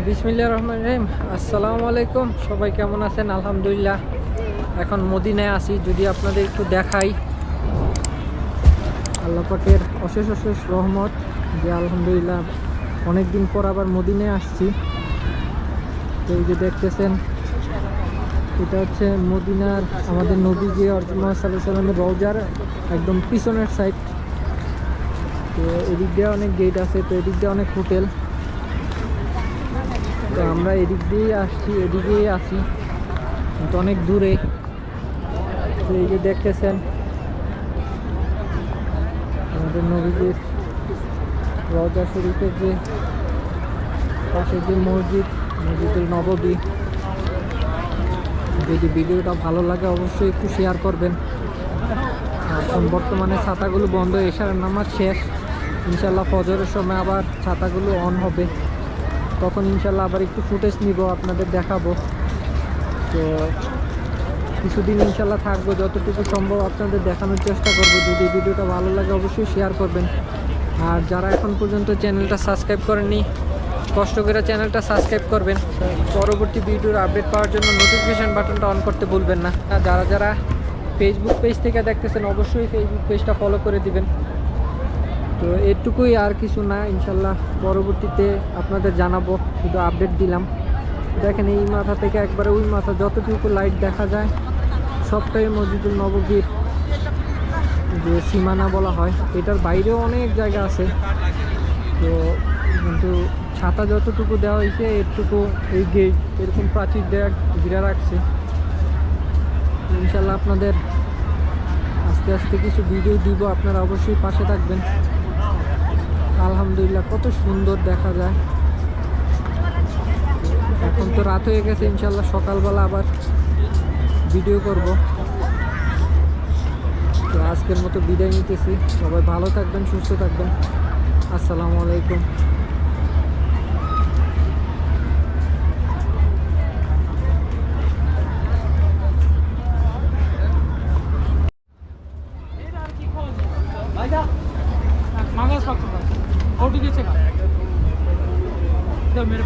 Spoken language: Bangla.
বিসমিল্লাহির রহমানির রহিম। আসসালামু আলাইকুম, সবাই কেমন আছেন? আলহামদুলিল্লাহ। এখন মদিনায় আছি, যদি আপনাদের একটু দেখাই। আল্লাহ পাকের অশেষ অশেষ রহমত যে আলহামদুলিল্লাহ অনেক দিন পর আবার মদিনায় আসছি। তো এই যে দেখতেছেন, এটা হচ্ছে মদিনার আমাদের নবীজি হযরত মুহাম্মদ সাল্লাল্লাহু আলাইহি ওয়াসাল্লামের রওজার একদম পিছনের সাইড। তো এদিক দিয়ে অনেক গেট আছে, তো এদিক দিয়ে অনেক হোটেল। তো আমরা এদিক দিয়েই আসছি, এদিকেই আছি, কিন্তু অনেক দূরে। তো এই যে দেখতেছেন আমাদের নবীজির রওজা শরীফের যে পাশে যে মসজিদুল নববী। যদি ভিডিওটা ভালো লাগে অবশ্যই একটু শেয়ার করবেন। এখন বর্তমানে ছাতাগুলো বন্ধ, এশার নামাজ শেষ। ইনশাল্লাহ ফজরের সময় আবার ছাতাগুলো অন হবে, তখন ইনশাল্লাহ আবার একটু ফুটেজ নিব, আপনাদের দেখাবো। তো কিছুদিন ইনশাল্লাহ থাকবো, যতটুকু সম্ভব আপনাদের দেখানোর চেষ্টা করব। যদি ভিডিওটা ভালো লাগে অবশ্যই শেয়ার করবেন। আর যারা এখন পর্যন্ত চ্যানেলটা সাবস্ক্রাইব করেননি, কষ্ট করে চ্যানেলটা সাবস্ক্রাইব করবেন। পরবর্তী ভিডিওর আপডেট পাওয়ার জন্য নোটিফিকেশান বাটনটা অন করতে ভুলবেন না। যারা যারা ফেসবুক পেজ থেকে দেখতেছেন অবশ্যই ফেসবুক পেজটা ফলো করে দিবেন। তো এটুকুই, আর কিছু না। ইনশাল্লাহ পরবর্তীতে আপনাদের জানাবো, শুধু আপডেট দিলাম। দেখেন এই মাথা থেকে একবারে ওই মাথা যতটুকু লাইট দেখা যায় সবটাই মসজিদুল নববীর যে সীমানা বলা হয়। এটার বাইরেও অনেক জায়গা আছে, তো কিন্তু ছাতা যতটুকু দেওয়া হয়েছে এটুকু এই গেট এরকম প্রাচীর দেওয়া ঘিরে রাখছে। ইনশাল্লাহ আপনাদের আস্তে আস্তে কিছু ভিডিও দিব, আপনারা অবশ্যই পাশে থাকবেন। আলহামদুলিল্লাহ কত সুন্দর দেখা যায়। এখন তো রাত হয়ে গেছে, ইনশাল্লাহ সকালবেলা আবার ভিডিও করব। তো আজকের মতো বিদায় নিতেছি, সবাই ভালো থাকবেন, সুস্থ থাকবেন। আসসালামু আলাইকুম। मांगा उसका और भी कैसे का मेरे